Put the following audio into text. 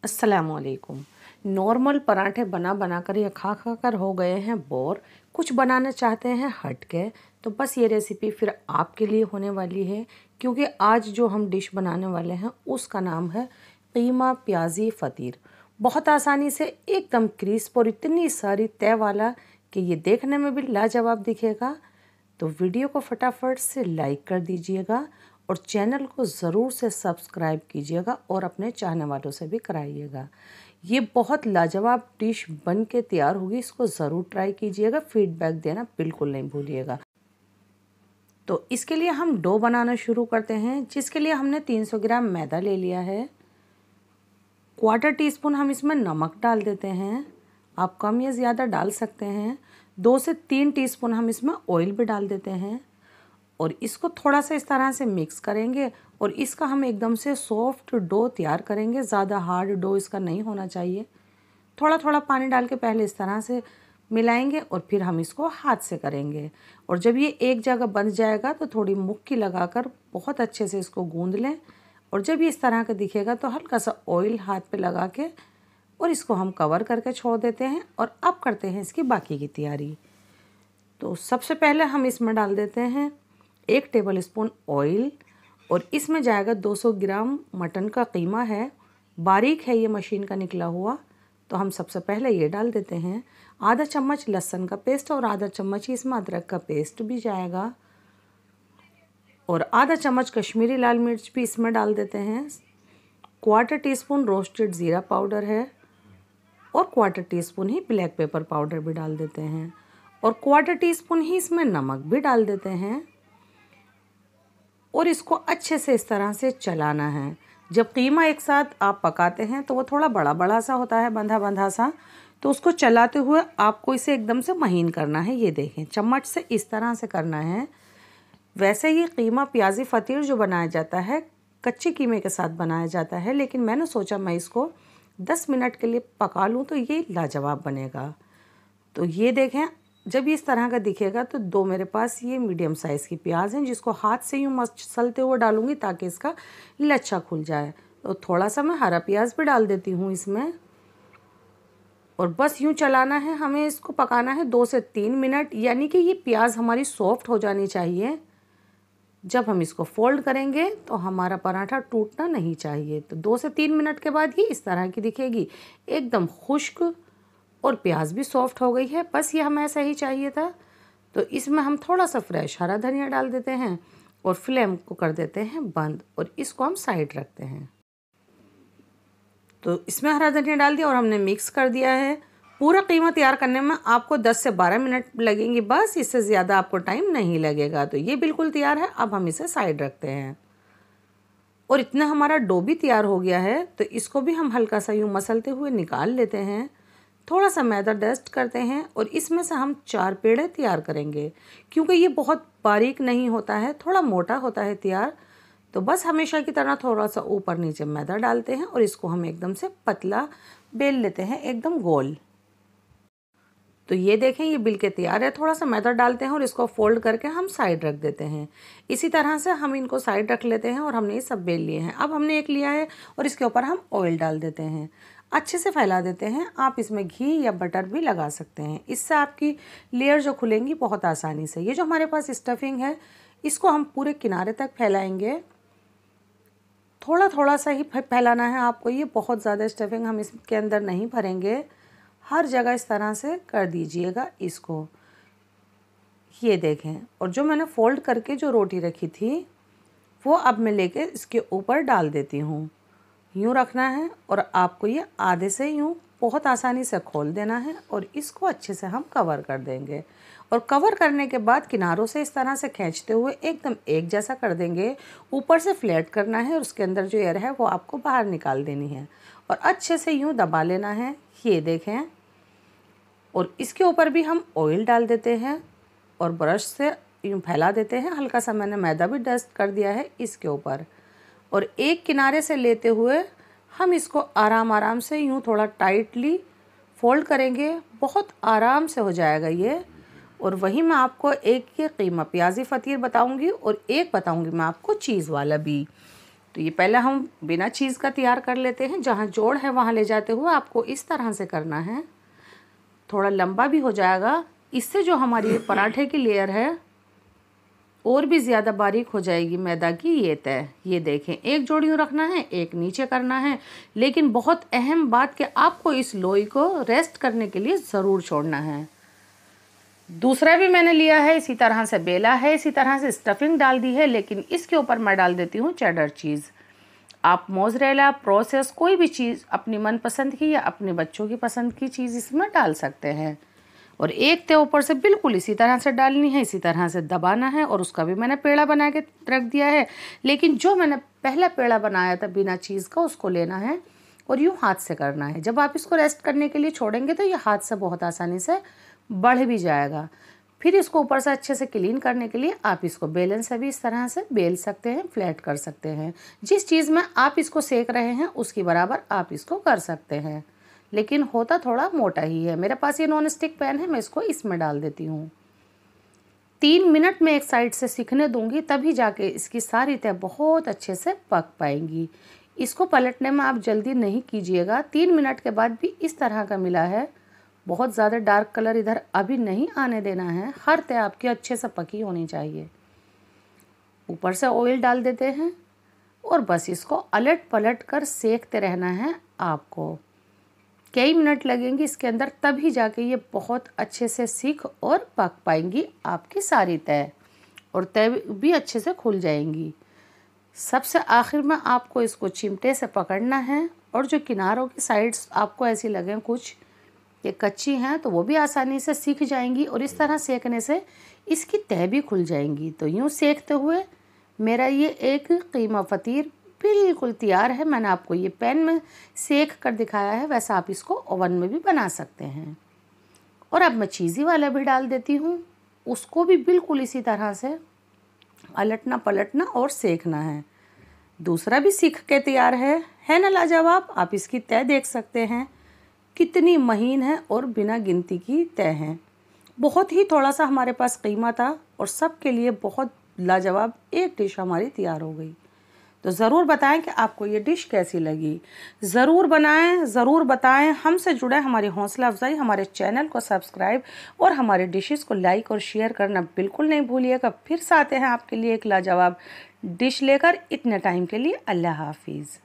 अस्सलामुअलैकुम। नॉर्मल पराठे बना बना कर या खा खा कर हो गए हैं बोर, कुछ बनाना चाहते हैं हट के, तो बस ये रेसिपी फिर आपके लिए होने वाली है। क्योंकि आज जो हम डिश बनाने वाले हैं उसका नाम है कीमा प्याजी फ़तीर। बहुत आसानी से एकदम क्रिस्प और इतनी सारी तय वाला कि ये देखने में भी लाजवाब दिखेगा। तो वीडियो को फटाफट से लाइक कर दीजिएगा और चैनल को ज़रूर से सब्सक्राइब कीजिएगा और अपने चाहने वालों से भी कराइएगा। ये बहुत लाजवाब डिश बन के तैयार होगी, इसको ज़रूर ट्राई कीजिएगा, फीडबैक देना बिल्कुल नहीं भूलिएगा। तो इसके लिए हम डो बनाना शुरू करते हैं, जिसके लिए हमने 300 ग्राम मैदा ले लिया है। क्वार्टर टीस्पून हम इसमें नमक डाल देते हैं, आप कम या ज़्यादा डाल सकते हैं। 2 से 3 टीस्पून हम इसमें ऑयल भी डाल देते हैं और इसको थोड़ा सा इस तरह से मिक्स करेंगे और इसका हम एकदम से सॉफ्ट डो तैयार करेंगे। ज़्यादा हार्ड डो इसका नहीं होना चाहिए। थोड़ा थोड़ा पानी डाल के पहले इस तरह से मिलाएंगे और फिर हम इसको हाथ से करेंगे। और जब ये एक जगह बंध जाएगा तो थोड़ी मुक्की लगाकर बहुत अच्छे से इसको गूंद लें। और जब ये इस तरह का दिखेगा तो हल्का सा ऑयल हाथ पे लगा के और इसको हम कवर करके छोड़ देते हैं। और अब करते हैं इसकी बाकी की तैयारी। तो सबसे पहले हम इसमें डाल देते हैं 1 टेबल स्पून ऑयल और इसमें जाएगा 200 ग्राम मटन का कीमा है, बारीक है ये मशीन का निकला हुआ। तो हम सबसे पहले ये डाल देते हैं। आधा चम्मच लहसुन का पेस्ट और आधा चम्मच ही इसमें अदरक का पेस्ट भी जाएगा और आधा चम्मच कश्मीरी लाल मिर्च भी इसमें डाल देते हैं। क्वार्टर टीस्पून रोस्टेड ज़ीरा पाउडर है और क्वार्टर टीस्पून ही ब्लैक पेपर पाउडर भी डाल देते हैं और क्वार्टर टीस्पून ही इसमें नमक भी डाल देते हैं। और इसको अच्छे से इस तरह से चलाना है। जब कीमा एक साथ आप पकाते हैं तो वो थोड़ा बड़ा बड़ा सा होता है, बंधा बंधा सा, तो उसको चलाते हुए आपको इसे एकदम से महीन करना है। ये देखें, चम्मच से इस तरह से करना है। वैसे ये कीमा प्याजी फ़तीर जो बनाया जाता है कच्चे कीमे के साथ बनाया जाता है, लेकिन मैंने सोचा मैं इसको 10 मिनट के लिए पका लूँ तो ये लाजवाब बनेगा। तो ये देखें, जब ये इस तरह का दिखेगा तो 2 मेरे पास ये मीडियम साइज़ की प्याज हैं, जिसको हाथ से यूँ मसलते हुए डालूंगी ताकि इसका लच्छा खुल जाए। तो थोड़ा सा मैं हरा प्याज भी डाल देती हूँ इसमें और बस यूँ चलाना है। हमें इसको पकाना है 2 से 3 मिनट, यानी कि ये प्याज हमारी सॉफ्ट हो जानी चाहिए। जब हम इसको फोल्ड करेंगे तो हमारा पराठा टूटना नहीं चाहिए। तो 2 से 3 मिनट के बाद ये इस तरह की दिखेगी, एकदम खुश्क और प्याज भी सॉफ्ट हो गई है। बस ये हमें ऐसा ही चाहिए था। तो इसमें हम थोड़ा सा फ्रेश हरा धनिया डाल देते हैं और फ्लेम को कर देते हैं बंद और इसको हम साइड रखते हैं। तो इसमें हरा धनिया डाल दिया और हमने मिक्स कर दिया है। पूरा कीमा तैयार करने में आपको 10 से 12 मिनट लगेंगे, बस इससे ज़्यादा आपको टाइम नहीं लगेगा। तो ये बिल्कुल तैयार है। अब हम इसे साइड रखते हैं और इतना हमारा डो भी तैयार हो गया है। तो इसको भी हम हल्का सा यूँ मसलते हुए निकाल लेते हैं। थोड़ा सा मैदा डस्ट करते हैं और इसमें से हम 4 पेड़े तैयार करेंगे। क्योंकि ये बहुत बारीक नहीं होता है, थोड़ा मोटा होता है तैयार। तो बस हमेशा की तरह थोड़ा सा ऊपर नीचे मैदा डालते हैं और इसको हम एकदम से पतला बेल लेते हैं, एकदम गोल। तो ये देखें, ये बिल के तैयार है। थोड़ा सा मैदा डालते हैं और इसको फोल्ड करके हम साइड रख देते हैं। इसी तरह से हम इनको साइड रख लेते हैं और हमने ये सब बेल लिए हैं। अब हमने एक लिया है और इसके ऊपर हम ऑयल डाल देते हैं, अच्छे से फैला देते हैं। आप इसमें घी या बटर भी लगा सकते हैं, इससे आपकी लेयर जो खुलेंगी बहुत आसानी से। ये जो हमारे पास स्टफिंग है इसको हम पूरे किनारे तक फैलाएंगे। थोड़ा थोड़ा सा ही फैलाना है आपको, ये बहुत ज़्यादा स्टफिंग हम इसके अंदर नहीं भरेंगे। हर जगह इस तरह से कर दीजिएगा इसको। ये देखें, और जो मैंने फोल्ड करके जो रोटी रखी थी वो अब मैं लेके इसके ऊपर डाल देती हूँ। यूँ रखना है और आपको ये आधे से यूँ बहुत आसानी से खोल देना है और इसको अच्छे से हम कवर कर देंगे। और कवर करने के बाद किनारों से इस तरह से खींचते हुए एकदम एक जैसा कर देंगे। ऊपर से फ्लैट करना है और उसके अंदर जो एयर है वो आपको बाहर निकाल देनी है और अच्छे से यूँ दबा लेना है। ये देखें, और इसके ऊपर भी हम ऑयल डाल देते हैं और ब्रश से यूँ फैला देते हैं। हल्का सा मैंने मैदा भी डस्ट कर दिया है इसके ऊपर और एक किनारे से लेते हुए हम इसको आराम आराम से यूँ थोड़ा टाइटली फोल्ड करेंगे। बहुत आराम से हो जाएगा ये। और वहीं मैं आपको एक ये कीमा प्याजी फ़तीर बताऊंगी और एक बताऊंगी मैं आपको चीज़ वाला भी। तो ये पहले हम बिना चीज़ का तैयार कर लेते हैं। जहाँ जोड़ है वहाँ ले जाते हुए आपको इस तरह से करना है। थोड़ा लंबा भी हो जाएगा, इससे जो हमारी पराठे की लेयर है और भी ज़्यादा बारीक हो जाएगी मैदा की ये तय। ये देखें, एक जोड़ यूँ रखना है, एक नीचे करना है। लेकिन बहुत अहम बात कि आपको इस लोई को रेस्ट करने के लिए ज़रूर छोड़ना है। दूसरा भी मैंने लिया है, इसी तरह से बेला है, इसी तरह से स्टफिंग डाल दी है, लेकिन इसके ऊपर मैं डाल देती हूँ चेडर चीज़। आप मोज़रेला, प्रोसेस कोई भी चीज़ अपनी मनपसंद की या अपने बच्चों की पसंद की चीज़ इसमें डाल सकते हैं। और एक तय ऊपर से बिल्कुल इसी तरह से डालनी है, इसी तरह से दबाना है। और उसका भी मैंने पेड़ा बना के रख दिया है। लेकिन जो मैंने पहला पेड़ा बनाया था बिना चीज़ का, उसको लेना है और यूँ हाथ से करना है। जब आप इसको रेस्ट करने के लिए छोड़ेंगे तो ये हाथ से बहुत आसानी से बढ़ भी जाएगा। फिर इसको ऊपर से अच्छे से क्लीन करने के लिए आप इसको बेलन से भी इस तरह से बेल सकते हैं, फ्लैट कर सकते हैं। जिस चीज़ में आप इसको सेक रहे हैं उसकी बराबर आप इसको कर सकते हैं, लेकिन होता थोड़ा मोटा ही है। मेरे पास ये नॉन स्टिक पैन है, मैं इसको इसमें डाल देती हूँ। 3 मिनट में एक साइड से सिकने दूंगी, तभी जाके इसकी सारी तय बहुत अच्छे से पक पाएंगी। इसको पलटने में आप जल्दी नहीं कीजिएगा। 3 मिनट के बाद भी इस तरह का मिला है। बहुत ज़्यादा डार्क कलर इधर अभी नहीं आने देना है। हर तय आपकी अच्छे से पकी होनी चाहिए। ऊपर से ऑयल डाल देते हैं और बस इसको अलट पलट कर सेकते रहना है आपको। कई मिनट लगेंगे इसके अंदर, तभी जाके ये बहुत अच्छे से सीख और पक पाएंगी आपकी सारी तय, और तय भी अच्छे से खुल जाएंगी। सबसे आखिर में आपको इसको चिमटे से पकड़ना है, और जो किनारों की साइड्स आपको ऐसी लगें कुछ ये कच्ची हैं तो वो भी आसानी से सीख जाएंगी, और इस तरह सेकने से इसकी तय भी खुल जाएंगी। तो यूँ सेकते हुए मेरा ये एक कीमा फतीर बिल्कुल तैयार है। मैंने आपको ये पैन में सेक कर दिखाया है, वैसा आप इसको ओवन में भी बना सकते हैं। और अब मैं चीज़ी वाला भी डाल देती हूँ। उसको भी बिल्कुल इसी तरह से अलटना पलटना और सेकना है। दूसरा भी सीख के तैयार है ना लाजवाब। आप इसकी तय देख सकते हैं कितनी महीन है और बिना गिनती की तय है। बहुत ही थोड़ा सा हमारे पास कीमा था और सबके लिए बहुत लाजवाब एक डिश हमारी तैयार हो गई। तो ज़रूर बताएं कि आपको ये डिश कैसी लगी। ज़रूर बनाएं, ज़रूर बताएं। हमसे जुड़े, हमारी हौसला अफजाई, हमारे चैनल को सब्सक्राइब और हमारे डिशेस को लाइक और शेयर करना बिल्कुल नहीं भूलिएगा। फिर से आते हैं आपके लिए एक लाजवाब डिश लेकर। इतने टाइम के लिए अल्लाह हाफिज़।